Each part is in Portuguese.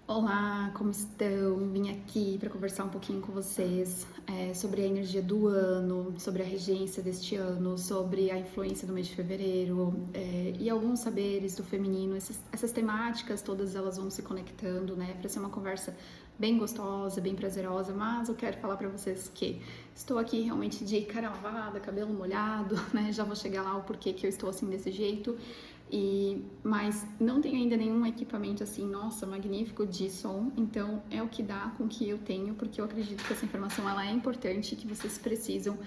Olá, como estão? Vim aqui para conversar um pouquinho com vocês sobre a energia do ano, sobre a regência deste ano, sobre a influência do mês de fevereiro e alguns saberes do feminino. Essas temáticas todas elas vão se conectando, né? Para ser uma conversa bem gostosa, bem prazerosa, mas eu quero falar para vocês que estou aqui realmente de cara lavada, cabelo molhado, né? Já vou chegar lá o porquê que eu estou assim desse jeito. Mas não tenho ainda nenhum equipamento assim, nossa, magnífico de som, então é o que dá com o que eu tenho, porque eu acredito que essa informação ela é importante e que vocês precisam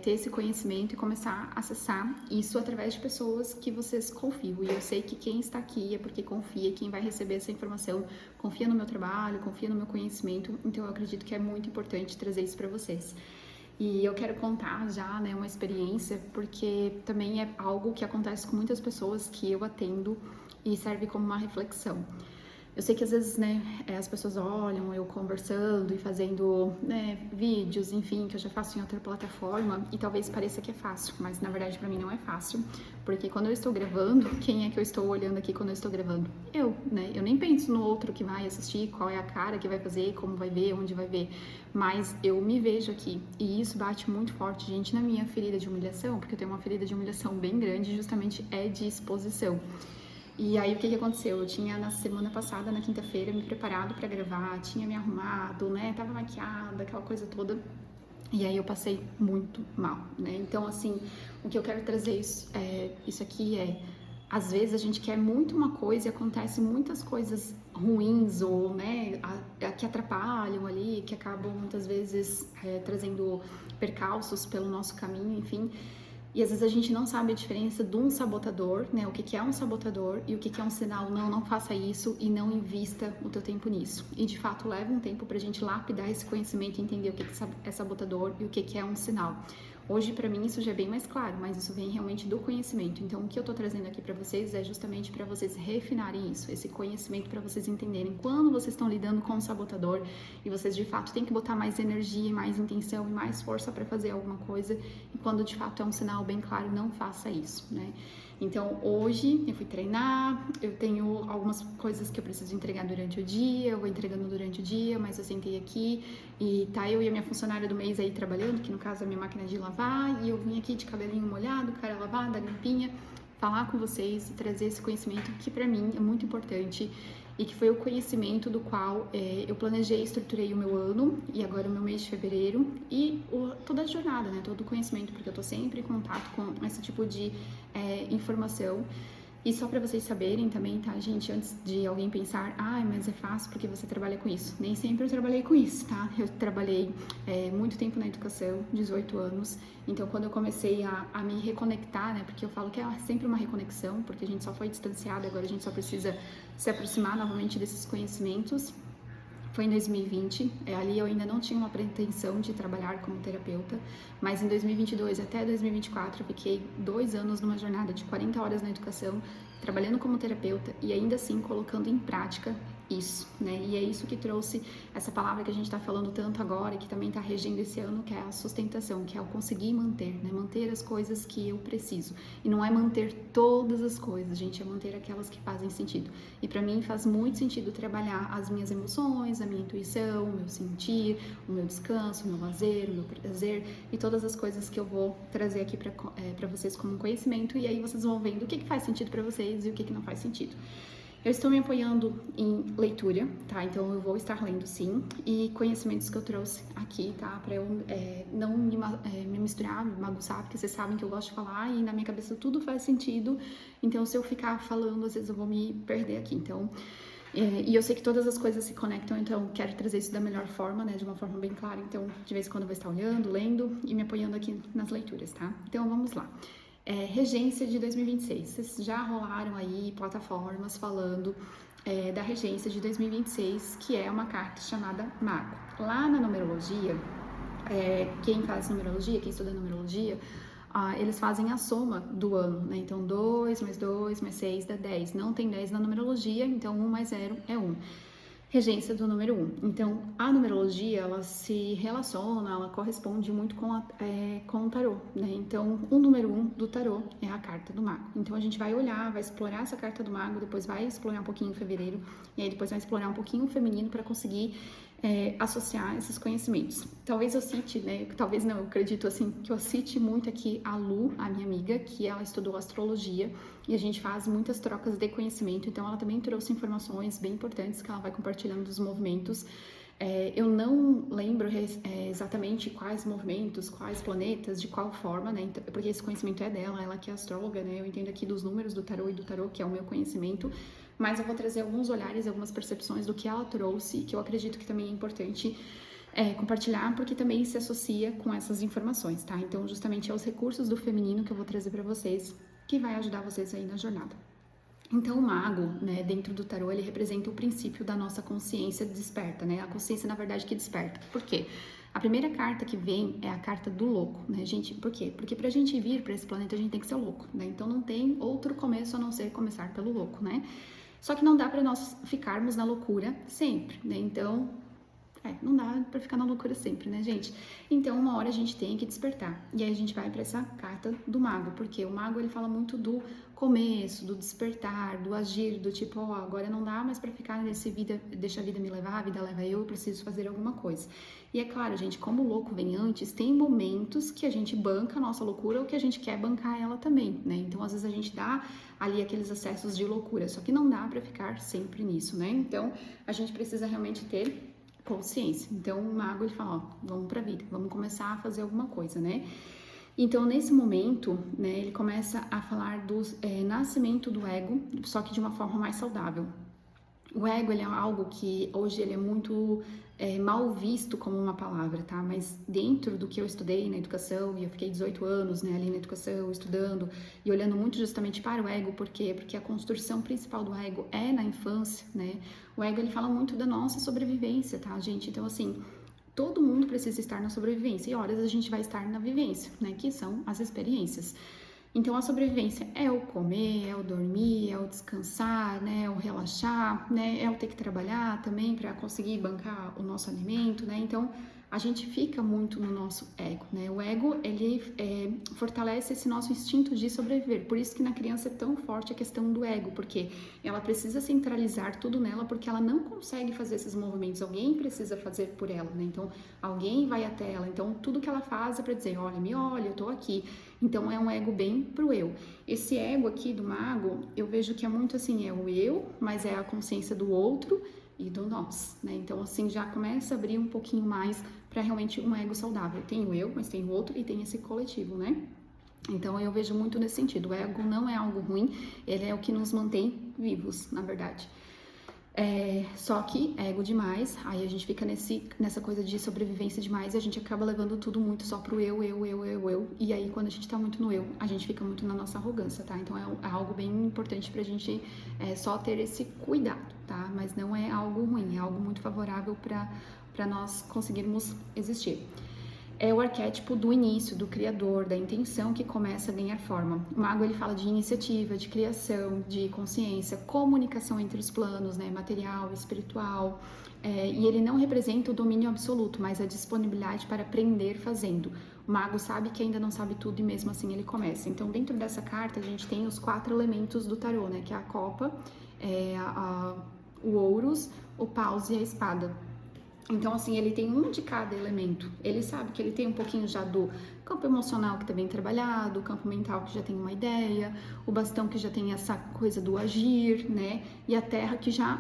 ter esse conhecimento e começar a acessar isso através de pessoas que vocês confiam. E eu sei que quem está aqui é porque confia, quem vai receber essa informação confia no meu trabalho, confia no meu conhecimento, então eu acredito que é muito importante trazer isso para vocês. E eu quero contar já, né, uma experiência, porque também é algo que acontece com muitas pessoas que eu atendo e serve como uma reflexão. Eu sei que às vezes, né, as pessoas olham eu conversando e fazendo, né, vídeos, enfim, que eu já faço em outra plataforma e talvez pareça que é fácil, mas na verdade pra mim não é fácil, porque quando eu estou gravando, quem é que eu estou olhando aqui quando eu estou gravando? Eu, né? Eu nem penso no outro que vai assistir, qual é a cara que vai fazer, como vai ver, onde vai ver, mas eu me vejo aqui e isso bate muito forte, gente, na minha ferida de humilhação, porque eu tenho uma ferida de humilhação bem grande, justamente é de exposição. E aí o que aconteceu? Eu tinha na semana passada, na quinta-feira, me preparado para gravar, tinha me arrumado, né? Tava maquiada, aquela coisa toda. E aí eu passei muito mal, né? Então, assim, o que eu quero trazer isso aqui às vezes a gente quer muito uma coisa e acontece muitas coisas ruins ou, né, que atrapalham ali, que acabam muitas vezes trazendo percalços pelo nosso caminho, enfim. E às vezes a gente não sabe a diferença de um sabotador, né? O que é um sabotador e o que é um sinal, não faça isso e não invista o teu tempo nisso. E de fato leva um tempo pra gente lapidar esse conhecimento e entender o que é sabotador e o que é um sinal. Hoje, para mim, isso já é bem mais claro, mas isso vem realmente do conhecimento. Então, o que eu tô trazendo aqui para vocês é justamente para vocês refinarem isso, esse conhecimento para vocês entenderem quando vocês estão lidando com um sabotador e vocês de fato têm que botar mais energia, mais intenção e mais força para fazer alguma coisa, e quando de fato é um sinal bem claro, não faça isso, né? Então, hoje eu fui treinar, eu tenho algumas coisas que eu preciso entregar durante o dia, eu vou entregando durante o dia, mas eu sentei aqui e tá eu e a minha funcionária do mês aí trabalhando, que no caso é a minha máquina de lavar, e eu vim aqui de cabelinho molhado, cara lavada, limpinha, falar com vocês e trazer esse conhecimento que para mim é muito importante e que foi o conhecimento do qual eu planejei e estruturei o meu ano e agora o meu mês de fevereiro e toda a jornada, né, todo o conhecimento, porque eu tô sempre em contato com esse tipo de informação. E só para vocês saberem também, tá, gente, antes de alguém pensar, mas é fácil porque você trabalha com isso. Nem sempre eu trabalhei com isso, tá? Eu trabalhei muito tempo na educação, 18 anos. Então, quando eu comecei a me reconectar, né, porque eu falo que é sempre uma reconexão, porque a gente só foi distanciado, agora a gente só precisa se aproximar novamente desses conhecimentos. Foi em 2020, ali eu ainda não tinha uma pretensão de trabalhar como terapeuta, mas em 2022 até 2024 eu fiquei 2 anos numa jornada de 40 horas na educação, trabalhando como terapeuta e ainda assim colocando em prática isso, né? E é isso que trouxe essa palavra que a gente está falando tanto agora e que também está regendo esse ano, que é a sustentação, que é o conseguir manter, né? Manter as coisas que eu preciso. E não é manter todas as coisas, gente, é manter aquelas que fazem sentido. E para mim faz muito sentido trabalhar as minhas emoções, a minha intuição, o meu sentir, o meu descanso, o meu lazer, o meu prazer e todas as coisas que eu vou trazer aqui para vocês como um conhecimento. E aí vocês vão vendo o que faz sentido para vocês e o que não faz sentido. Eu estou me apoiando em leitura, tá? Então eu vou estar lendo sim, e conhecimentos que eu trouxe aqui, tá? Pra eu não me misturar, me bagunçar, porque vocês sabem que eu gosto de falar e na minha cabeça tudo faz sentido, então se eu ficar falando, às vezes eu vou me perder aqui. Então, e eu sei que todas as coisas se conectam, então quero trazer isso da melhor forma, né? De uma forma bem clara, então de vez em quando eu vou estar olhando, lendo e me apoiando aqui nas leituras, tá? Então vamos lá. Regência de 2026. Vocês já rolaram aí plataformas falando da regência de 2026, que é uma carta chamada Mago. Lá na numerologia, quem faz numerologia, quem estuda numerologia, eles fazem a soma do ano, né? Então 2 mais 2 mais 6 dá 10. Não tem 10 na numerologia, então 1 mais 0 é 1. Regência do número 1. Então, a numerologia, ela se relaciona, ela corresponde muito com o tarô, né? Então, o número 1 do tarô é a carta do mago. Então, a gente vai olhar, vai explorar essa carta do mago, depois vai explorar um pouquinho o fevereiro, e aí depois vai explorar um pouquinho o feminino para conseguir associar esses conhecimentos. Talvez eu cite, né? Talvez não, eu acredito assim, que eu cite muito aqui a Lu, a minha amiga, que ela estudou astrologia e a gente faz muitas trocas de conhecimento, então ela também trouxe informações bem importantes que ela vai compartilhando dos movimentos. Eu não lembro exatamente quais movimentos, quais planetas, de qual forma, né? Então, porque esse conhecimento é dela, ela que é astróloga, né? Eu entendo aqui dos números do tarô e do tarô, que é o meu conhecimento, mas eu vou trazer alguns olhares e algumas percepções do que ela trouxe, que eu acredito que também é importante compartilhar, porque também se associa com essas informações, tá? Então, justamente é os recursos do feminino que eu vou trazer para vocês, que vai ajudar vocês aí na jornada. Então, o mago, né, dentro do tarô, ele representa o princípio da nossa consciência desperta, né? A consciência, na verdade, que desperta. Por quê? A primeira carta que vem é a carta do louco, né, gente? Por quê? Porque pra gente vir para esse planeta, a gente tem que ser louco, né? Então, não tem outro começo a não ser começar pelo louco, né? Só que não dá para nós ficarmos na loucura sempre, né? Então, não dá para ficar na loucura sempre, né, gente? Então, uma hora a gente tem que despertar. E aí a gente vai para essa carta do mago, porque o mago ele fala muito do começo, do despertar, do agir, do tipo, ó, agora não dá mais para ficar nesse vida, deixa a vida me levar, a vida leva eu preciso fazer alguma coisa. E é claro, gente, como o louco vem antes, tem momentos que a gente banca a nossa loucura ou que a gente quer bancar ela também, né? Então, às vezes a gente dá ali aqueles acessos de loucura, só que não dá para ficar sempre nisso, né? Então, a gente precisa realmente ter consciência. Então, o mago, ele fala, ó, vamos pra vida, vamos começar a fazer alguma coisa, né? Então, nesse momento, né, ele começa a falar do nascimento do ego, só que de uma forma mais saudável. O ego, ele é algo que hoje ele é muito mal visto como uma palavra, tá? Mas dentro do que eu estudei na educação, e eu fiquei 18 anos, né, ali na educação, estudando e olhando muito justamente para o ego, por quê? Porque a construção principal do ego é na infância, né? O ego, ele fala muito da nossa sobrevivência, tá, gente? Então, assim, todo mundo precisa estar na sobrevivência e horas a gente vai estar na vivência, né? Que são as experiências. Então, a sobrevivência é o comer, é o dormir, é o descansar, né, é o relaxar, né, é o ter que trabalhar também para conseguir bancar o nosso alimento, né, então a gente fica muito no nosso ego, né, o ego, ele fortalece esse nosso instinto de sobreviver, por isso que na criança é tão forte a questão do ego, porque ela precisa centralizar tudo nela, porque ela não consegue fazer esses movimentos, alguém precisa fazer por ela, né, então alguém vai até ela, então tudo que ela faz é para dizer, olha, me olha, eu tô aqui. Então, é um ego bem pro eu. Esse ego aqui do mago, eu vejo que é muito assim, é o eu, mas é a consciência do outro e do nós, né? Então, assim, já começa a abrir um pouquinho mais para realmente um ego saudável. Tem o eu, mas tem o outro e tem esse coletivo, né? Então, eu vejo muito nesse sentido. O ego não é algo ruim, ele é o que nos mantém vivos, na verdade. Só que ego demais, aí a gente fica nessa coisa de sobrevivência demais e a gente acaba levando tudo muito só pro eu, e aí quando a gente tá muito no eu, a gente fica muito na nossa arrogância, tá? Então é algo bem importante pra gente só ter esse cuidado, tá? Mas não é algo ruim, é algo muito favorável pra nós conseguirmos existir. É o arquétipo do início, do criador, da intenção que começa a ganhar forma. O mago, ele fala de iniciativa, de criação, de consciência, comunicação entre os planos, né, material, espiritual, e ele não representa o domínio absoluto, mas a disponibilidade para aprender fazendo. O mago sabe que ainda não sabe tudo e mesmo assim ele começa. Então, dentro dessa carta, a gente tem os 4 elementos do tarô, né, que é a copa, o ouros, o paus e a espada. Então, assim, ele tem um de cada elemento. Ele sabe que ele tem um pouquinho já do campo emocional que tá bem trabalhado, o campo mental que já tem uma ideia, o bastão que já tem essa coisa do agir, né? E a terra que já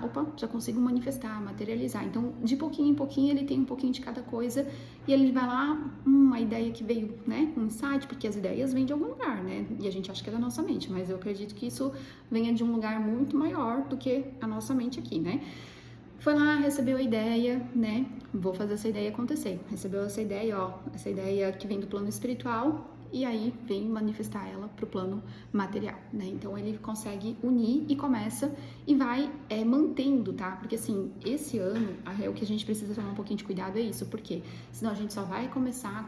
consigo manifestar, materializar. Então, de pouquinho em pouquinho, ele tem um pouquinho de cada coisa e ele vai lá, uma ideia que veio, né? Um insight, porque as ideias vêm de algum lugar, né? E a gente acha que é da nossa mente, mas eu acredito que isso venha de um lugar muito maior do que a nossa mente aqui, né? Foi lá, recebeu a ideia, né? Vou fazer essa ideia acontecer. Recebeu essa ideia, ó, essa ideia que vem do plano espiritual e aí vem manifestar ela pro plano material, né? Então ele consegue unir e começa e vai mantendo, tá? Porque assim, esse ano, o que a gente precisa tomar um pouquinho de cuidado é isso, porque senão a gente só vai começar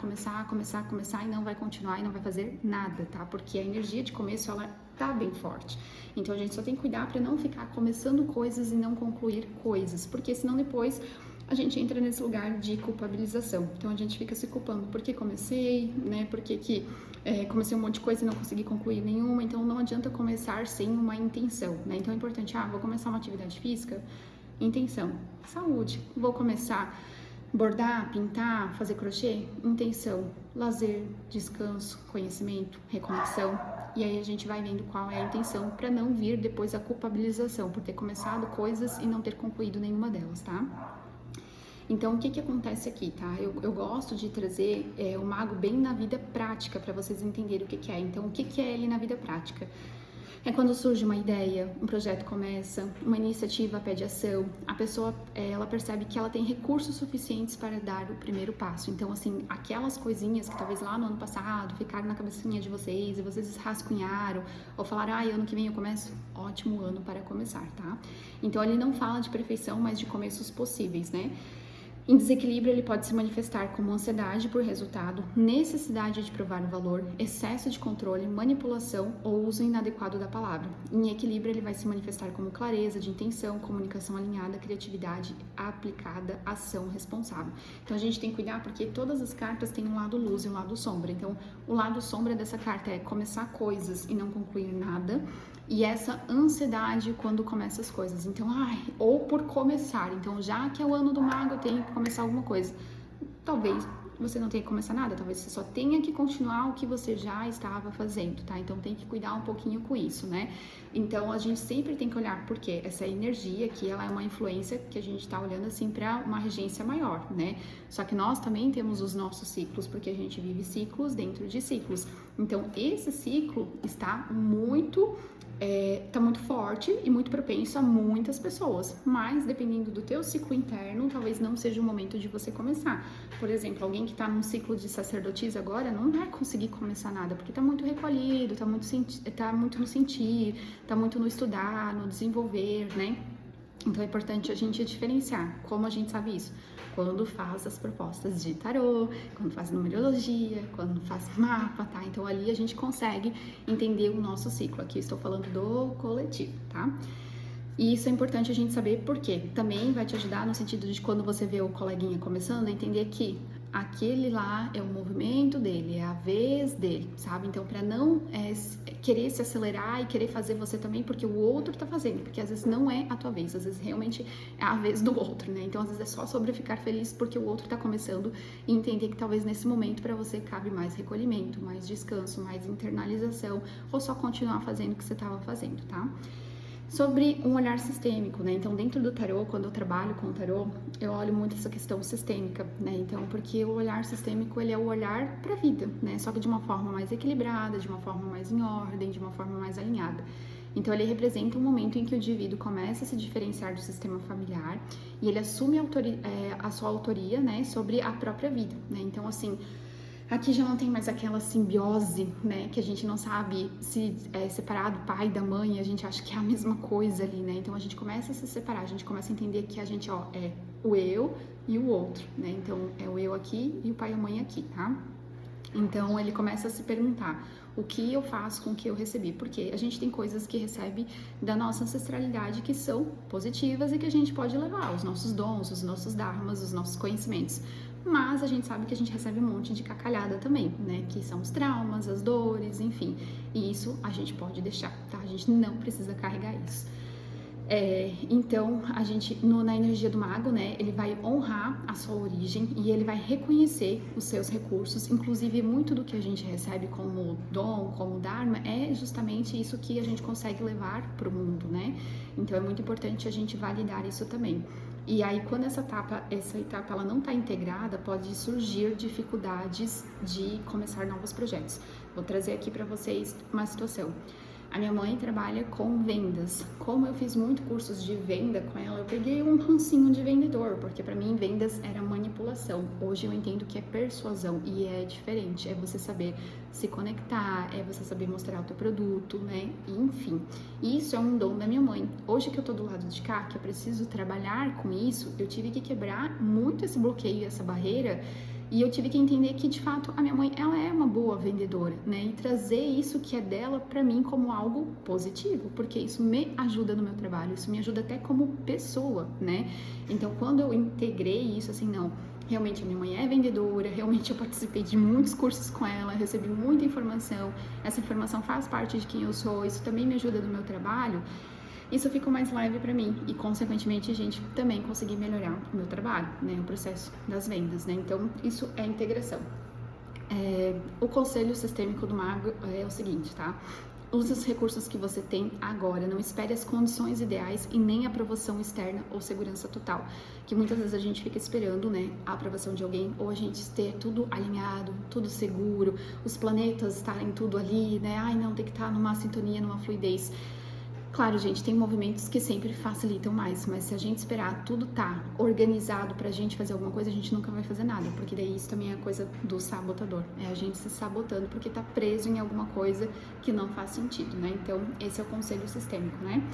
e não vai continuar e não vai fazer nada, tá? Porque a energia de começo, ela tá bem forte. Então a gente só tem que cuidar para não ficar começando coisas e não concluir coisas, porque senão depois a gente entra nesse lugar de culpabilização. Então a gente fica se culpando porque comecei, né? Porque comecei um monte de coisa e não consegui concluir nenhuma. Então não adianta começar sem uma intenção, né? Então é importante, vou começar uma atividade física, intenção, saúde. Vou começar bordar, pintar, fazer crochê, intenção, lazer, descanso, conhecimento, reconexão. E aí a gente vai vendo qual é a intenção para não vir depois a culpabilização por ter começado coisas e não ter concluído nenhuma delas, tá? Então, o que acontece aqui, tá? Eu gosto de trazer o mago bem na vida prática, para vocês entenderem o que é. Então, o que é ele na vida prática? É quando surge uma ideia, um projeto começa, uma iniciativa pede ação, a pessoa, ela percebe que ela tem recursos suficientes para dar o primeiro passo. Então, assim, aquelas coisinhas que talvez lá no ano passado ficaram na cabecinha de vocês e vocês rascunharam ou falaram, ano que vem eu começo, ótimo ano para começar, tá? Então, ele não fala de perfeição, mas de começos possíveis, né? Em desequilíbrio, ele pode se manifestar como ansiedade por resultado, necessidade de provar o valor, excesso de controle, manipulação ou uso inadequado da palavra. Em equilíbrio, ele vai se manifestar como clareza de intenção, comunicação alinhada, criatividade aplicada, ação responsável. Então, a gente tem que cuidar porque todas as cartas têm um lado luz e um lado sombra. Então, o lado sombra dessa carta é começar coisas e não concluir nada. E essa ansiedade quando começa as coisas. Então, ou por começar. Então, já que é o ano do mago, eu tenho que começar alguma coisa. Talvez você não tenha que começar nada, talvez você só tenha que continuar o que você já estava fazendo, tá? Então, tem que cuidar um pouquinho com isso, né? Então, a gente sempre tem que olhar, porque essa energia aqui, ela é uma influência que a gente tá olhando, assim, para uma regência maior, né? Só que nós também temos os nossos ciclos, porque a gente vive ciclos dentro de ciclos. Então, esse ciclo está muito forte e muito propenso a muitas pessoas, mas dependendo do teu ciclo interno, talvez não seja o momento de você começar. Por exemplo, alguém que está num ciclo de sacerdotisa agora não vai conseguir começar nada, porque está muito recolhido, está muito no sentir, está muito no estudar, no desenvolver, né? Então é importante a gente diferenciar. Como a gente sabe isso? Quando faz as propostas de tarô, quando faz numerologia, quando faz mapa, tá? Então ali a gente consegue entender o nosso ciclo. Aqui eu estou falando do coletivo, tá? E isso é importante a gente saber porque também vai te ajudar no sentido de quando você vê o coleguinha começando a entender que aquele lá é o movimento dele, é a vez dele, sabe? Então, para não querer se acelerar e querer fazer você também porque o outro tá fazendo, porque às vezes não é a tua vez, às vezes realmente é a vez do outro, né? Então, às vezes é só sobre ficar feliz porque o outro tá começando e entender que talvez nesse momento para você cabe mais recolhimento, mais descanso, mais internalização ou só continuar fazendo o que você tava fazendo, tá? Sobre um olhar sistêmico, né? Então, dentro do tarô, quando eu trabalho com o tarô, eu olho muito essa questão sistêmica, né? Então, porque o olhar sistêmico, ele é o olhar para a vida, né? Só que de uma forma mais equilibrada, de uma forma mais em ordem, de uma forma mais alinhada. Então, ele representa um momento em que o indivíduo começa a se diferenciar do sistema familiar e ele assume a sua autoria, né? Sobre a própria vida, né? Então, assim, aqui já não tem mais aquela simbiose, né, que a gente não sabe se é separado o pai da mãe, a gente acha que é a mesma coisa ali, né, então a gente começa a se separar, a gente começa a entender que a gente, é o eu e o outro, né, então é o eu aqui e o pai e a mãe aqui, tá? Então ele começa a se perguntar, o que eu faço com o que eu recebi? Porque a gente tem coisas que recebe da nossa ancestralidade que são positivas e que a gente pode levar, os nossos dons, os nossos dharmas, os nossos conhecimentos. Mas a gente sabe que a gente recebe um monte de cacalhada também, né? Que são os traumas, as dores, enfim. E isso a gente pode deixar, tá? A gente não precisa carregar isso. Então, a gente, na energia do mago, né, ele vai honrar a sua origem e ele vai reconhecer os seus recursos, inclusive muito do que a gente recebe como dom, como dharma, é justamente isso que a gente consegue levar para o mundo, né? Então, é muito importante a gente validar isso também. E aí, quando essa etapa ela não está integrada, pode surgir dificuldades de começar novos projetos. Vou trazer aqui para vocês uma situação. A minha mãe trabalha com vendas. Como eu fiz muito cursos de venda com ela, eu peguei um rancinho de vendedor, porque para mim vendas era manipulação. Hoje eu entendo que é persuasão e é diferente. É você saber se conectar, é você saber mostrar o teu produto, né? Enfim, isso é um dom da minha mãe. Hoje que eu tô do lado de cá, que eu preciso trabalhar com isso, eu tive que quebrar muito esse bloqueio, essa barreira E eu tive que entender que, de fato, a minha mãe, ela é uma boa vendedora, né? E trazer isso que é dela para mim como algo positivo, porque isso me ajuda no meu trabalho, isso me ajuda até como pessoa, né? Então, quando eu integrei isso, assim, não, realmente a minha mãe é vendedora, realmente eu participei de muitos cursos com ela, recebi muita informação, essa informação faz parte de quem eu sou, isso também me ajuda no meu trabalho. Isso ficou mais leve para mim e, consequentemente, a gente também conseguir melhorar o meu trabalho, né, o processo das vendas, né? Então, isso é integração. O conselho sistêmico do mago é o seguinte, tá? Use os recursos que você tem agora, não espere as condições ideais e nem a aprovação externa ou segurança total, que muitas vezes a gente fica esperando, né, a aprovação de alguém, ou a gente ter tudo alinhado, tudo seguro, os planetas estarem tudo ali, né, ai não, tem que estar numa sintonia, numa fluidez. Claro, gente, tem movimentos que sempre facilitam mais, mas se a gente esperar tudo tá organizado pra gente fazer alguma coisa, a gente nunca vai fazer nada, porque daí isso também é coisa do sabotador, é a gente se sabotando porque tá preso em alguma coisa que não faz sentido, né? Então, esse é o conselho sistêmico, né?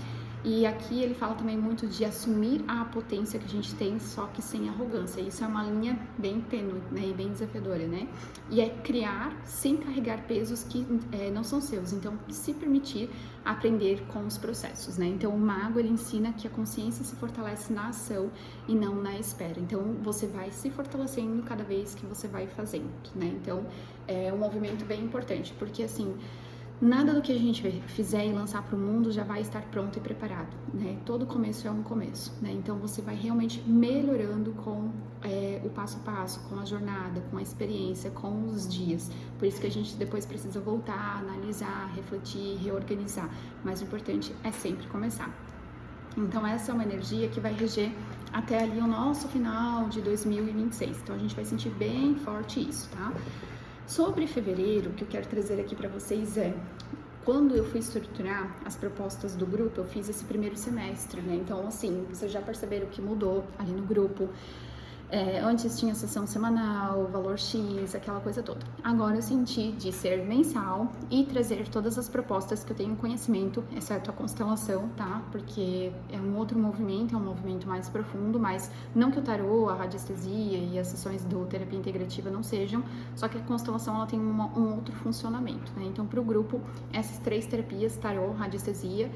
E aqui ele fala também muito de assumir a potência que a gente tem, só que sem arrogância. Isso é uma linha bem tênue, né, e bem desafiadora, né? E é criar sem carregar pesos que não são seus. Então, se permitir aprender com os processos, né? Então, o mago, ele ensina que a consciência se fortalece na ação e não na espera. Então, você vai se fortalecendo cada vez que você vai fazendo, né? Então, é um movimento bem importante, porque assim, nada do que a gente fizer e lançar para o mundo já vai estar pronto e preparado, né? Todo começo é um começo, né? Então você vai realmente melhorando com o passo a passo, com a jornada, com a experiência, com os dias. Por isso que a gente depois precisa voltar, analisar, refletir, reorganizar. Mas o importante é sempre começar. Então essa é uma energia que vai reger até ali o nosso final de 2026. Então a gente vai sentir bem forte isso, tá? Sobre fevereiro, o que eu quero trazer aqui para vocês é, quando eu fui estruturar as propostas do grupo, eu fiz esse primeiro semestre, né? Então, assim, vocês já perceberam que mudou ali no grupo. Antes tinha sessão semanal, valor X, aquela coisa toda. Agora eu senti de ser mensal e trazer todas as propostas que eu tenho conhecimento, exceto a constelação, tá? Porque é um outro movimento, é um movimento mais profundo, mas não que o tarô, a radiestesia e as sessões do terapia integrativa não sejam, só que a constelação ela tem um outro funcionamento, né? Então, para o grupo, essas 3 terapias, tarô, radiestesia,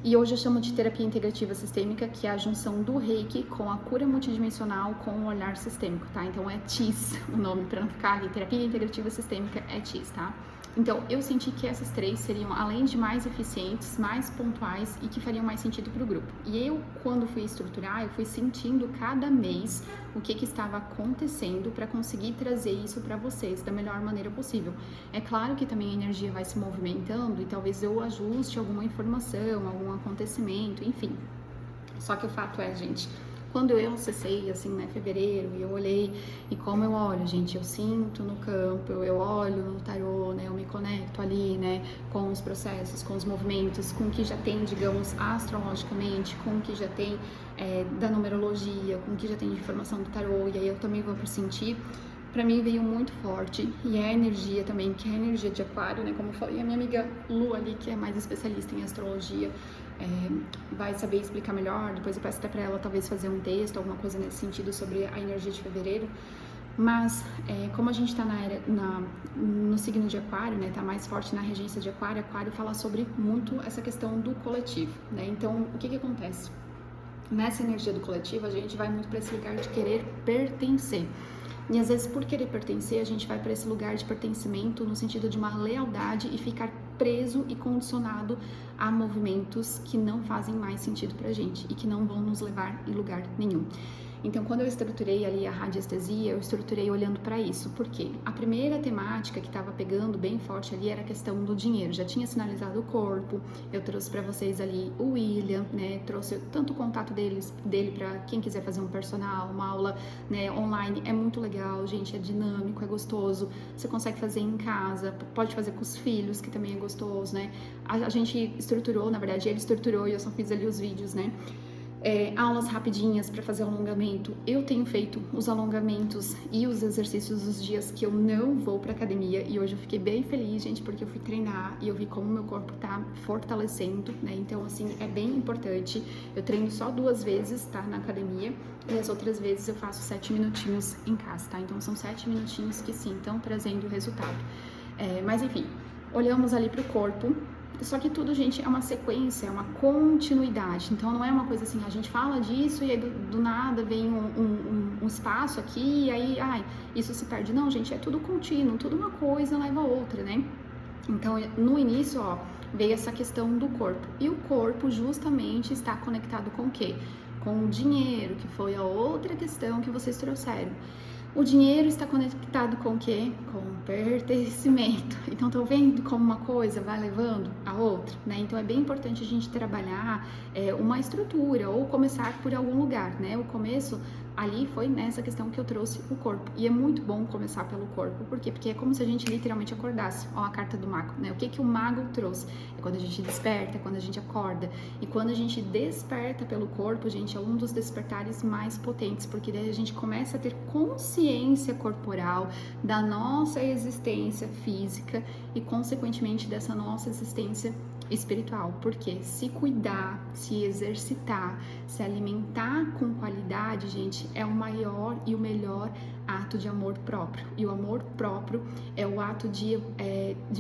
e hoje eu chamo de terapia integrativa sistêmica, que é a junção do Reiki com a cura multidimensional com o olhar sistêmico, tá? Então é TIS o nome, para não ficar ali, terapia integrativa sistêmica é TIS, tá? Então eu senti que essas 3 seriam, além de mais eficientes, mais pontuais e que fariam mais sentido para o grupo. E eu, quando fui estruturar, eu fui sentindo cada mês o que estava acontecendo para conseguir trazer isso para vocês da melhor maneira possível. É claro que também a energia vai se movimentando e talvez eu ajuste alguma informação, algum acontecimento, enfim. Só que o fato é, gente, quando eu acessei, assim, né, fevereiro, e eu olhei, e como eu olho, gente, eu sinto no campo, eu olho no tarô, né, eu me conecto ali, né, com os processos, com os movimentos, com o que já tem, digamos, astrologicamente, com o que já tem da numerologia, com o que já tem de informação do tarô, e aí eu também vou sentir. Pra mim veio muito forte, e é a energia também, que é a energia de aquário, né, como eu falei, a minha amiga Lu ali, que é mais especialista em astrologia, vai saber explicar melhor, depois eu peço até pra ela talvez fazer um texto, alguma coisa nesse sentido sobre a energia de fevereiro, mas como a gente tá no signo de aquário, né, tá mais forte na regência de aquário, aquário fala sobre muito essa questão do coletivo, né, então o que acontece? Nessa energia do coletivo a gente vai muito para esse lugar de querer pertencer. E às vezes, por querer pertencer, a gente vai para esse lugar de pertencimento no sentido de uma lealdade e ficar preso e condicionado a movimentos que não fazem mais sentido pra gente e que não vão nos levar em lugar nenhum. Então, quando eu estruturei ali a radiestesia, eu estruturei olhando para isso. Por quê? A primeira temática que estava pegando bem forte ali era a questão do dinheiro. Já tinha sinalizado o corpo, eu trouxe para vocês ali o William, né? Trouxe tanto o contato dele para quem quiser fazer um personal, uma aula, né, online. É muito legal, gente, é dinâmico, é gostoso. Você consegue fazer em casa, pode fazer com os filhos, que também é gostoso, né? A gente estruturou, na verdade, ele estruturou e eu só fiz ali os vídeos, né? aulas rapidinhas para fazer alongamento. Eu tenho feito os alongamentos e os exercícios os dias que eu não vou para academia, e hoje eu fiquei bem feliz, gente, porque eu fui treinar e eu vi como meu corpo tá fortalecendo, né? Então, assim, é bem importante. Eu treino só 2 vezes, tá, na academia, e as outras vezes eu faço 7 minutinhos em casa, tá? Então, são 7 minutinhos que sim, estão trazendo resultado. Mas enfim, olhamos ali pro corpo. Só que tudo, gente, é uma sequência, é uma continuidade. Então, não é uma coisa assim, a gente fala disso e aí do nada vem um espaço aqui e aí, isso se perde. Não, gente, é tudo contínuo, tudo uma coisa leva a outra, né? Então, no início, ó, veio essa questão do corpo. E o corpo justamente está conectado com o quê? Com o dinheiro, que foi a outra questão que vocês trouxeram. O dinheiro está conectado com o quê? Com o pertencimento. Então, estão vendo como uma coisa vai levando a outra, né? Então, é bem importante a gente trabalhar uma estrutura ou começar por algum lugar, né? O começo ali foi nessa questão que eu trouxe o corpo. E é muito bom começar pelo corpo. Por quê? Porque é como se a gente literalmente acordasse. Ó, a carta do mago, né? O que o mago trouxe? É quando a gente desperta, é quando a gente acorda. E quando a gente desperta pelo corpo, gente, é um dos despertares mais potentes, porque daí a gente começa a ter consciência corporal da nossa existência física e, consequentemente, dessa nossa existência espiritual. Porque se cuidar, se exercitar, se alimentar com qualidade, gente, é o maior e o melhor ato de amor próprio. E o amor próprio é o ato de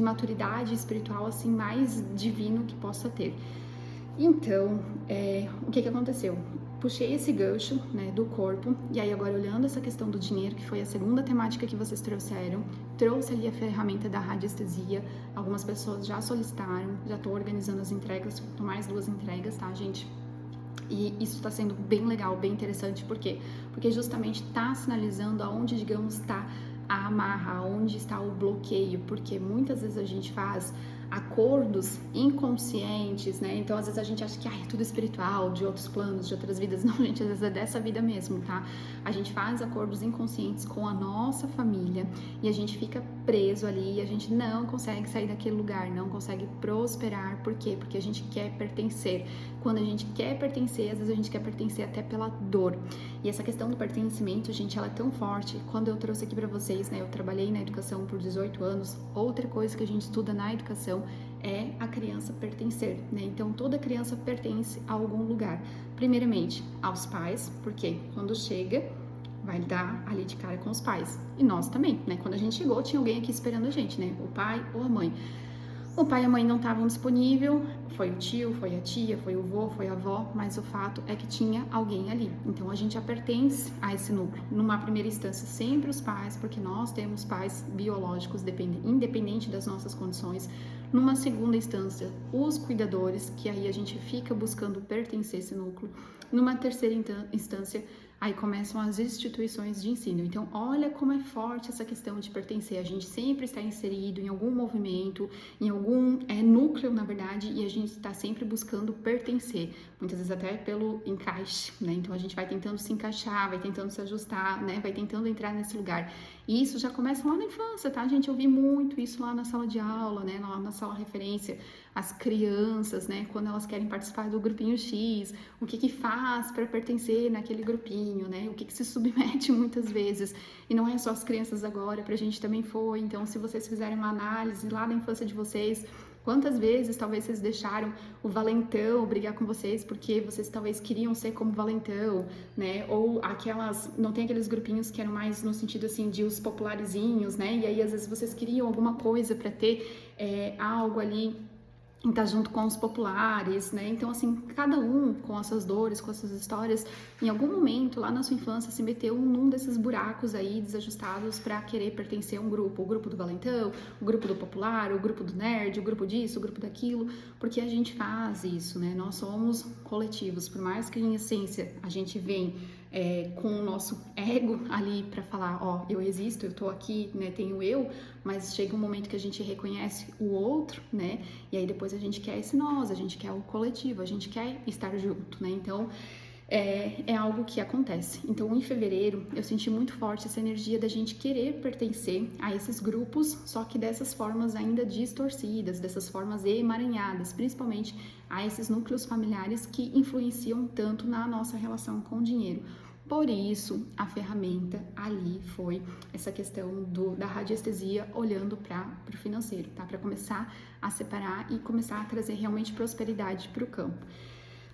maturidade espiritual assim mais divino que possa ter. Então, o que aconteceu? Puxei esse gancho, né, do corpo, e aí agora olhando essa questão do dinheiro, que foi a segunda temática que vocês trouxeram, trouxe ali a ferramenta da radiestesia. Algumas pessoas já solicitaram, já estou organizando as entregas, tô mais 2 entregas, tá, gente? E isso está sendo bem legal, bem interessante, por quê? Porque justamente está sinalizando aonde, digamos, está a amarra, aonde está o bloqueio, porque muitas vezes a gente faz acordos inconscientes, né? Então, às vezes a gente acha que é tudo espiritual, de outros planos, de outras vidas. Não, gente, às vezes é dessa vida mesmo, tá? A gente faz acordos inconscientes com a nossa família e a gente fica preso ali e a gente não consegue sair daquele lugar, não consegue prosperar. Por quê? Porque a gente quer pertencer. Quando a gente quer pertencer, às vezes a gente quer pertencer até pela dor. E essa questão do pertencimento, gente, ela é tão forte. Quando eu trouxe aqui pra vocês, né? Eu trabalhei na educação por 18 anos. Outra coisa que a gente estuda na educação é a criança pertencer, né? Então, toda criança pertence a algum lugar. Primeiramente, aos pais, porque quando chega, vai dar ali de cara com os pais. E nós também, né? Quando a gente chegou, tinha alguém aqui esperando a gente, né? O pai ou a mãe. O pai e a mãe não estavam disponíveis, foi o tio, foi a tia, foi o vô, foi a avó, mas o fato é que tinha alguém ali. Então, a gente já pertence a esse núcleo. Numa primeira instância, sempre os pais, porque nós temos pais biológicos, independente das nossas condições. Numa segunda instância, os cuidadores, que aí a gente fica buscando pertencer a esse núcleo. Numa terceira instância, aí começam as instituições de ensino. Então, olha como é forte essa questão de pertencer. A gente sempre está inserido em algum movimento, em algum núcleo, na verdade, e a gente está sempre buscando pertencer. Muitas vezes até pelo encaixe, né? Então, a gente vai tentando se encaixar, vai tentando se ajustar, né? Vai tentando entrar nesse lugar. E isso já começa lá na infância, tá, gente? Eu vi muito isso lá na sala de aula, né? Lá na sala referência. As crianças, né? Quando elas querem participar do grupinho X, o que faz para pertencer naquele grupinho, né? O que se submete muitas vezes. E não é só as crianças agora, pra gente também foi. Então, se vocês fizerem uma análise lá da infância de vocês, quantas vezes talvez vocês deixaram o valentão brigar com vocês porque vocês talvez queriam ser como valentão, né? Ou não tem aqueles grupinhos que eram mais no sentido assim de os popularizinhos, né? E aí às vezes vocês queriam alguma coisa para ter algo ali em estar junto com os populares, né? Então, assim, cada um com as suas dores, com as suas histórias, em algum momento lá na sua infância se meteu num desses buracos aí desajustados para querer pertencer a um grupo, o grupo do valentão, o grupo do popular, o grupo do nerd, o grupo disso, o grupo daquilo, porque a gente faz isso, né? Nós somos coletivos, por mais que em essência a gente vem com o nosso ego ali para falar, ó, eu existo, eu tô aqui, né, tenho eu, mas chega um momento que a gente reconhece o outro, né, e aí depois a gente quer esse nós, a gente quer o coletivo, a gente quer estar junto, né, então é algo que acontece. Então, em fevereiro, eu senti muito forte essa energia da gente querer pertencer a esses grupos, só que dessas formas ainda distorcidas, dessas formas emaranhadas, principalmente a esses núcleos familiares que influenciam tanto na nossa relação com o dinheiro. Por isso, a ferramenta ali foi essa questão da radiestesia olhando para o financeiro, tá? Para começar a separar e começar a trazer realmente prosperidade para o campo.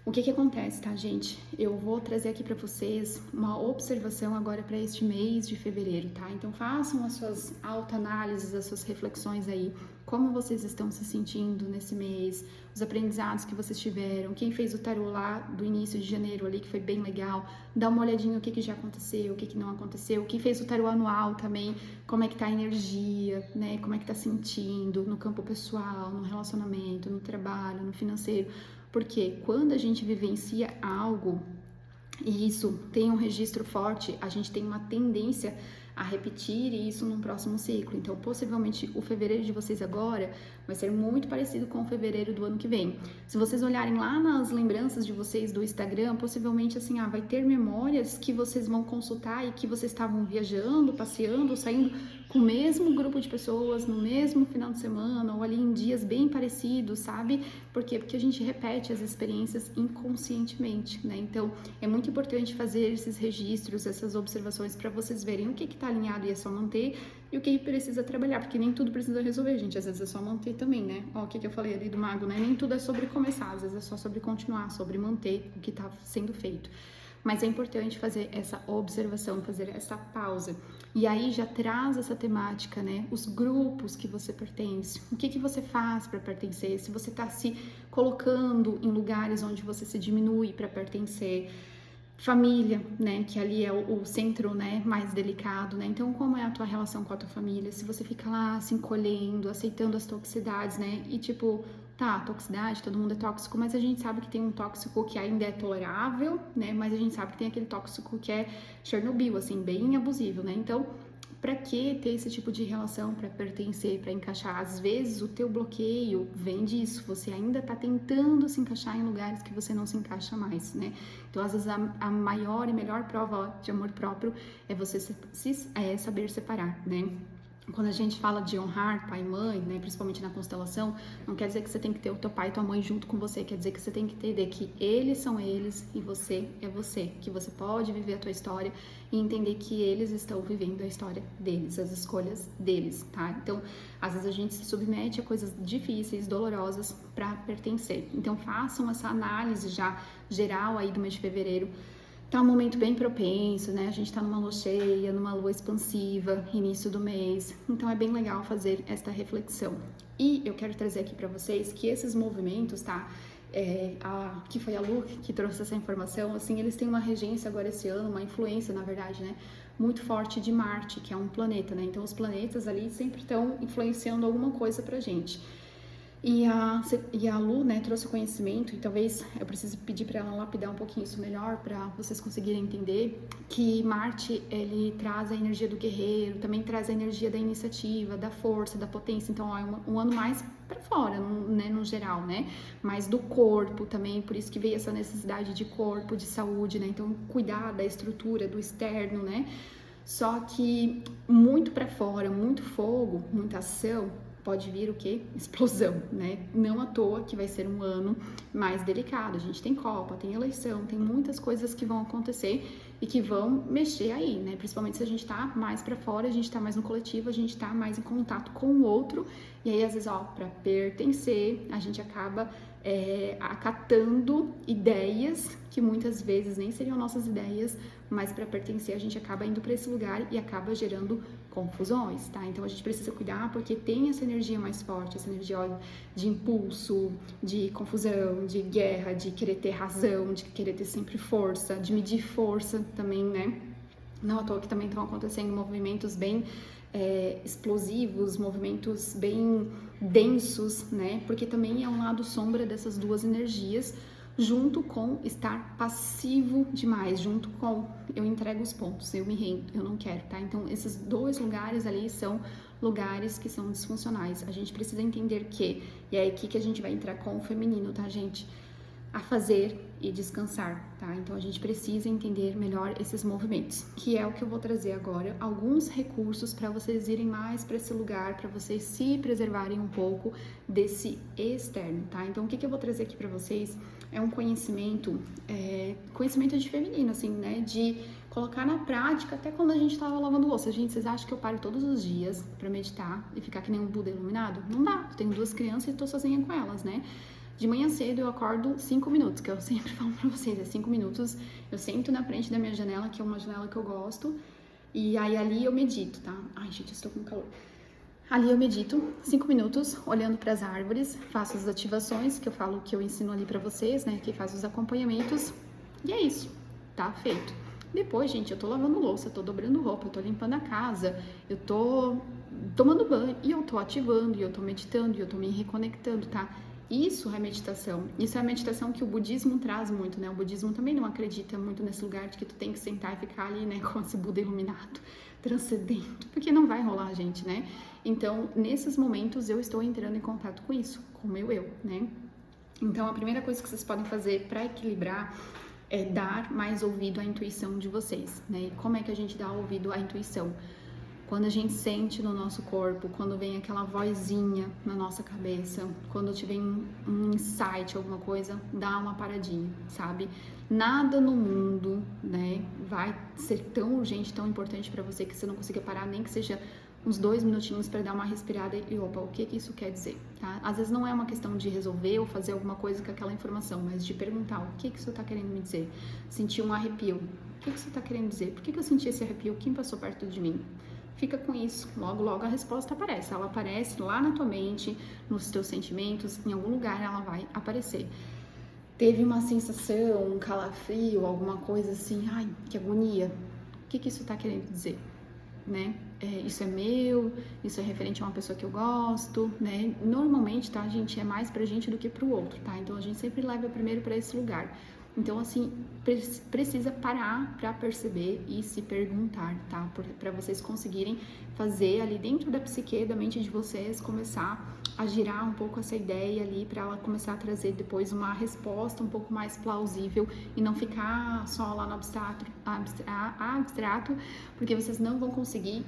O que acontece, tá, gente? Eu vou trazer aqui para vocês uma observação agora para este mês de fevereiro, tá? Então façam as suas autoanálises, as suas reflexões aí, como vocês estão se sentindo nesse mês, os aprendizados que vocês tiveram, quem fez o tarô lá do início de janeiro ali, que foi bem legal, dá uma olhadinha o que já aconteceu, o que não aconteceu, quem fez o tarô anual também, como é que tá a energia, né? Como é que tá sentindo no campo pessoal, no relacionamento, no trabalho, no financeiro. Porque quando a gente vivencia algo e isso tem um registro forte, a gente tem uma tendência a repetir isso num próximo ciclo. Então, possivelmente, o fevereiro de vocês agora vai ser muito parecido com o fevereiro do ano que vem. Se vocês olharem lá nas lembranças de vocês do Instagram, possivelmente, assim, vai ter memórias que vocês vão consultar e que vocês estavam viajando, passeando, saindo com o mesmo grupo de pessoas, no mesmo final de semana, ou ali em dias bem parecidos, sabe? Por quê? Porque a gente repete as experiências inconscientemente, né? Então, é muito importante fazer esses registros, essas observações para vocês verem o que está alinhado e é só manter e o que precisa trabalhar, porque nem tudo precisa resolver, gente. Às vezes é só manter também, né? Ó, o que eu falei ali do mago, né? Nem tudo é sobre começar, às vezes é só sobre continuar, sobre manter o que está sendo feito. Mas é importante fazer essa observação, fazer essa pausa. E aí já traz essa temática, né? Os grupos que você pertence, o que você faz para pertencer, se você está se colocando em lugares onde você se diminui para pertencer. Família, né, que ali é o centro, né, mais delicado, né, então como é a tua relação com a tua família, se você fica lá se encolhendo, aceitando as toxicidades, né, e tipo, tá, toxicidade, todo mundo é tóxico, mas a gente sabe que tem um tóxico que ainda é tolerável, né, mas a gente sabe que tem aquele tóxico que é Chernobyl, assim, bem abusivo, né, então para que ter esse tipo de relação para pertencer, para encaixar? Às vezes o teu bloqueio vem disso, você ainda está tentando se encaixar em lugares que você não se encaixa mais, né? Então, às vezes a maior e melhor prova de amor próprio é você saber separar, né? Quando a gente fala de honrar pai e mãe, né, principalmente na constelação, não quer dizer que você tem que ter o teu pai e tua mãe junto com você, quer dizer que você tem que entender que eles são eles e você é você, que você pode viver a tua história e entender que eles estão vivendo a história deles, as escolhas deles, tá? Então, às vezes a gente se submete a coisas difíceis, dolorosas para pertencer. Então, façam essa análise já geral aí do mês de fevereiro. Tá um momento bem propenso, né? A gente tá numa lua cheia, numa lua expansiva, início do mês. Então é bem legal fazer esta reflexão. E eu quero trazer aqui para vocês que esses movimentos, tá? Que foi a Lu que trouxe essa informação, assim, eles têm uma regência agora esse ano, uma influência, na verdade, né? Muito forte de Marte, que é um planeta, né? Então os planetas ali sempre estão influenciando alguma coisa pra gente. E a Lu, né, trouxe o conhecimento, e talvez eu precise pedir para ela lapidar um pouquinho isso melhor, para vocês conseguirem entender, que Marte, ele traz a energia do guerreiro, também traz a energia da iniciativa, da força, da potência, então ó, é um ano mais para fora, né, no geral, né, mais do corpo também, por isso que veio essa necessidade de corpo, de saúde, né, então cuidar da estrutura, do externo, né, só que muito para fora, muito fogo, muita ação, pode vir o quê? Explosão, né? Não à toa que vai ser um ano mais delicado. A gente tem Copa, tem eleição, tem muitas coisas que vão acontecer e que vão mexer aí, né? Principalmente se a gente tá mais pra fora, a gente tá mais no coletivo, a gente tá mais em contato com o outro. E aí, às vezes, ó, pra pertencer, a gente acaba acatando ideias que muitas vezes nem seriam nossas ideias, mas para pertencer a gente acaba indo para esse lugar e acaba gerando confusões, tá? Então a gente precisa cuidar porque tem essa energia mais forte, essa energia de impulso, de confusão, de guerra, de querer ter razão, de querer ter sempre força, de medir força também, né? Não à toa que também estão acontecendo movimentos bem explosivos, movimentos bem densos, né? Porque também é um lado sombra dessas duas energias, junto com estar passivo demais, junto com eu entrego os pontos, eu me rendo, eu não quero, tá? Então, esses dois lugares ali são lugares que são disfuncionais. A gente precisa entender que, e é aqui que a gente vai entrar com o feminino, tá, gente? a fazer e descansar, tá? Então a gente precisa entender melhor esses movimentos, que é o que eu vou trazer agora, alguns recursos para vocês irem mais para esse lugar, para vocês se preservarem um pouco desse externo, tá? Então o que eu vou trazer aqui para vocês é um conhecimento de feminino, assim, né? De colocar na prática até quando a gente tava lavando louça. Gente, vocês acham que eu paro todos os dias para meditar e ficar que nem um Buda iluminado? Não dá, eu tenho 2 crianças e tô sozinha com elas, né? De manhã cedo eu acordo 5 minutos, que eu sempre falo pra vocês, é 5 minutos, eu sento na frente da minha janela, que é uma janela que eu gosto, e aí ali eu medito, tá? Ai, gente, eu estou com calor. Ali eu medito 5 minutos, olhando para as árvores, faço as ativações, que eu falo que eu ensino ali pra vocês, né? Que faz os acompanhamentos, e é isso, tá feito. Depois, gente, eu tô lavando louça, eu tô dobrando roupa, eu tô limpando a casa, eu tô tomando banho, e eu tô ativando, e eu tô meditando, e eu tô me reconectando, tá? Isso é meditação. Isso é a meditação que o budismo traz muito, né? O budismo também não acredita muito nesse lugar de que tu tem que sentar e ficar ali, né, com esse Buda iluminado, transcendendo, porque não vai rolar, gente, né? Então, nesses momentos eu estou entrando em contato com isso, com o meu eu, né? Então, a primeira coisa que vocês podem fazer para equilibrar é dar mais ouvido à intuição de vocês, né? E como é que a gente dá ouvido à intuição? Quando a gente sente no nosso corpo, quando vem aquela vozinha na nossa cabeça, quando tiver um insight, alguma coisa, dá uma paradinha, sabe? Nada no mundo, né, vai ser tão urgente, tão importante para você que você não consiga parar, nem que seja uns 2 minutinhos para dar uma respirada e opa, o que isso quer dizer, tá? Às vezes não é uma questão de resolver ou fazer alguma coisa com aquela informação, mas de perguntar o que isso tá querendo me dizer. Sentir um arrepio, o que isso tá querendo dizer? Por que eu senti esse arrepio? Quem passou perto de mim? Fica com isso, logo a resposta aparece. Ela aparece lá na tua mente, nos teus sentimentos, em algum lugar ela vai aparecer. Teve uma sensação, um calafrio, alguma coisa assim, ai, que agonia. O que isso tá querendo dizer, né? Isso é meu, isso é referente a uma pessoa que eu gosto, né? Normalmente, tá, gente, é mais pra gente do que pro outro, tá? Então a gente sempre leva primeiro pra esse lugar. Então, assim, precisa parar para perceber e se perguntar, tá? Para vocês conseguirem fazer ali dentro da psique, da mente de vocês, começar a girar um pouco essa ideia ali, para ela começar a trazer depois uma resposta um pouco mais plausível e não ficar só lá no abstrato, porque vocês não vão conseguir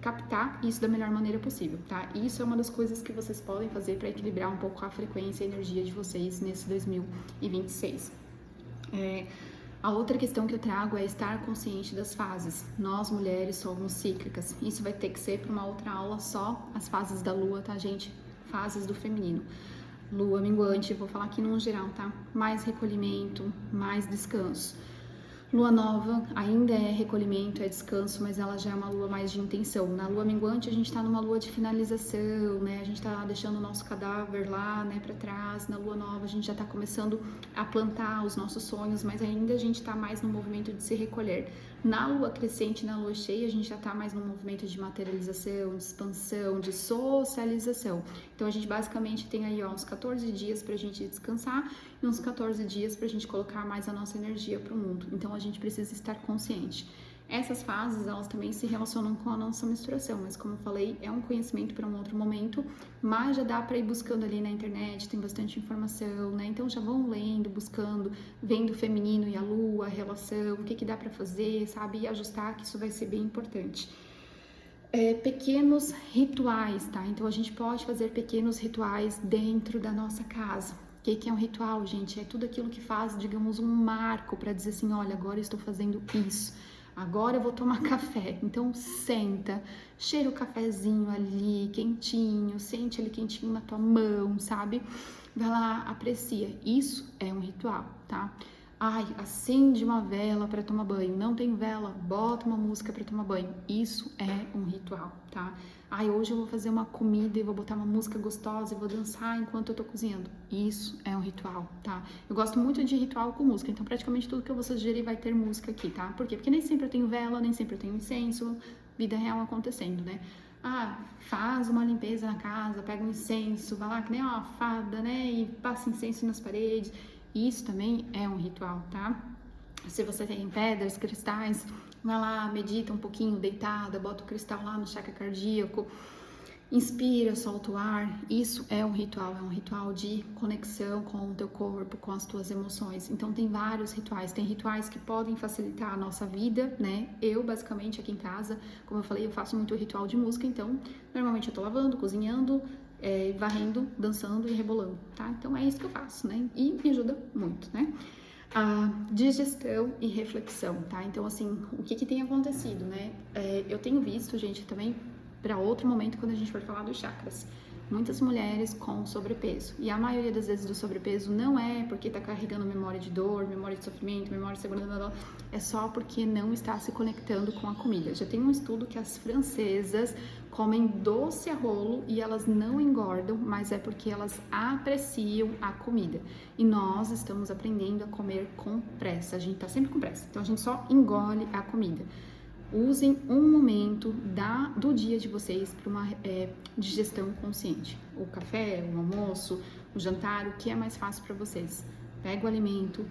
captar isso da melhor maneira possível, tá? E isso é uma das coisas que vocês podem fazer para equilibrar um pouco a frequência e a energia de vocês nesse 2026. A outra questão que eu trago é estar consciente das fases. Nós, mulheres, somos cíclicas. Isso vai ter que ser para uma outra aula só as fases da lua, tá, gente? Fases do feminino. Lua minguante, vou falar aqui num geral, tá? Mais recolhimento, mais descanso. Lua nova ainda é recolhimento, é descanso, mas ela já é uma lua mais de intenção. Na lua minguante a gente tá numa lua de finalização, né? A gente tá deixando o nosso cadáver lá, né, pra trás. Na lua nova a gente já tá começando a plantar os nossos sonhos, mas ainda a gente tá mais no movimento de se recolher. Na lua crescente, na lua cheia, a gente já tá mais no movimento de materialização, de expansão, de socialização. Então a gente basicamente tem aí, ó, uns 14 dias pra gente descansar e uns 14 dias pra gente colocar mais a nossa energia pro mundo. Então a gente precisa estar consciente. Essas fases, elas também se relacionam com a nossa menstruação, mas como eu falei, é um conhecimento para um outro momento, mas já dá para ir buscando ali na internet, tem bastante informação, né? Então já vão lendo, buscando, vendo o feminino e a lua, a relação, o que dá para fazer, sabe? E ajustar, que isso vai ser bem importante. Pequenos rituais, tá? Então a gente pode fazer pequenos rituais dentro da nossa casa. O que é um ritual, gente? É tudo aquilo que faz, digamos, um marco para dizer assim, olha, agora eu estou fazendo isso. Agora eu vou tomar café. Então senta, cheira o cafezinho ali, quentinho, sente ele quentinho na tua mão, sabe? Vai lá, aprecia. Isso é um ritual, tá? Ai, acende uma vela para tomar banho. Não tem vela, bota uma música para tomar banho. Isso é um ritual, tá? Ai, hoje eu vou fazer uma comida e vou botar uma música gostosa e vou dançar enquanto eu tô cozinhando. Isso é um ritual, tá? Eu gosto muito de ritual com música, então praticamente tudo que eu vou sugerir vai ter música aqui, tá? Por quê? Porque nem sempre eu tenho vela, nem sempre eu tenho incenso, vida real acontecendo, né? Ah, faz uma limpeza na casa, pega um incenso, vai lá que nem uma fada, né? E passa incenso nas paredes. Isso também é um ritual, tá? Se você tem pedras, cristais, vai lá, medita um pouquinho deitada, bota o cristal lá no chakra cardíaco. Inspira, solta o ar. Isso é um ritual de conexão com o teu corpo, com as tuas emoções. Então tem vários rituais, tem rituais que podem facilitar a nossa vida, né? Eu basicamente aqui em casa, como eu falei, eu faço muito ritual de música, então normalmente eu tô lavando, cozinhando, varrendo, dançando e rebolando, tá? Então é isso que eu faço, né? E me ajuda muito, né? A digestão e reflexão, tá? Então, assim, o que tem acontecido, né? Eu tenho visto, gente, também para outro momento quando a gente for falar dos chakras. Muitas mulheres com sobrepeso. E a maioria das vezes do sobrepeso não é porque tá carregando memória de dor, memória de sofrimento, memória de segurança, é só porque não está se conectando com a comida. Já tem um estudo que as francesas comem doce a rolo e elas não engordam, mas é porque elas apreciam a comida. E nós estamos aprendendo a comer com pressa. A gente tá sempre com pressa. Então a gente só engole a comida. Usem um momento do dia de vocês para uma digestão consciente. O café, o almoço, o jantar, o que é mais fácil para vocês. Pega o alimento,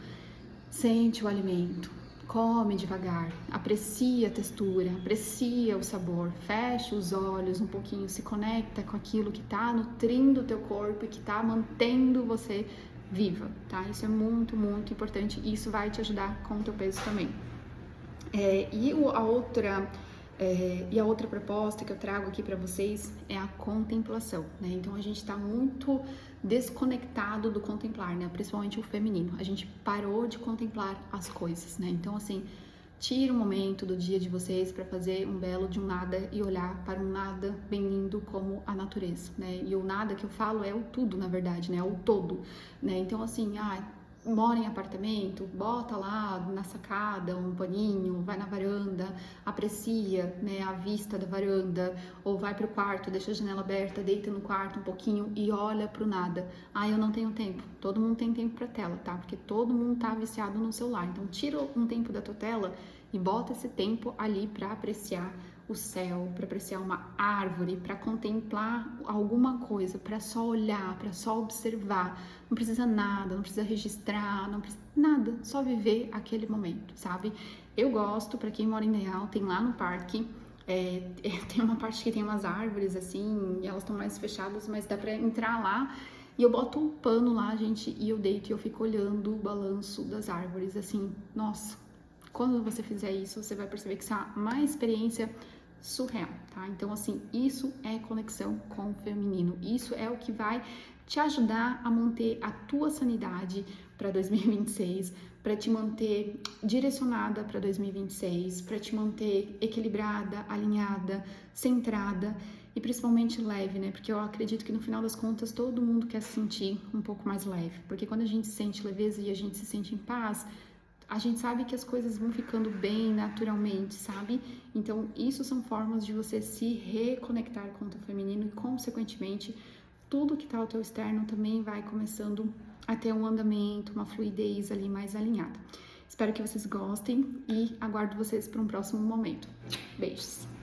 sente o alimento, come devagar, aprecia a textura, aprecia o sabor, fecha os olhos um pouquinho, se conecta com aquilo que está nutrindo o teu corpo e que está mantendo você viva, tá? Isso é muito, muito importante e isso vai te ajudar com o teu peso também. E a outra proposta que eu trago aqui para vocês é a contemplação, né? Então a gente está muito desconectado do contemplar, né? Principalmente o feminino. A gente parou de contemplar as coisas, né? Então assim, tira um momento do dia de vocês para fazer um belo de um nada e olhar para um nada bem lindo como a natureza, né? E o nada que eu falo é o tudo, na verdade, né? É o todo, né? Então assim, mora em apartamento, bota lá na sacada um paninho, vai na varanda, aprecia, né, a vista da varanda, ou vai pro quarto, deixa a janela aberta, deita no quarto um pouquinho e olha pro nada. Eu não tenho tempo. Todo mundo tem tempo pra tela, tá? Porque todo mundo tá viciado no celular. Então tira um tempo da tua tela e bota esse tempo ali para apreciar o céu, para apreciar uma árvore, para contemplar alguma coisa, para só olhar, para só observar. Não precisa nada, não precisa registrar, não precisa nada, só viver aquele momento, sabe? Eu gosto, para quem mora em Leal, tem lá no parque, tem uma parte que tem umas árvores assim, e elas estão mais fechadas, mas dá para entrar lá. E eu boto um pano lá, gente, e eu deito e eu fico olhando o balanço das árvores, assim, nossa. Quando você fizer isso, você vai perceber que isso é uma experiência surreal, tá? Então, assim, isso é conexão com o feminino. Isso é o que vai te ajudar a manter a tua sanidade para 2026, para te manter direcionada para 2026, para te manter equilibrada, alinhada, centrada e principalmente leve, né? Porque eu acredito que no final das contas todo mundo quer se sentir um pouco mais leve, porque quando a gente sente leveza e a gente se sente em paz, a gente sabe que as coisas vão ficando bem naturalmente, sabe? Então, isso são formas de você se reconectar com o teu feminino e, consequentemente, tudo que tá ao teu externo também vai começando a ter um andamento, uma fluidez ali mais alinhada. Espero que vocês gostem e aguardo vocês para um próximo momento. Beijos!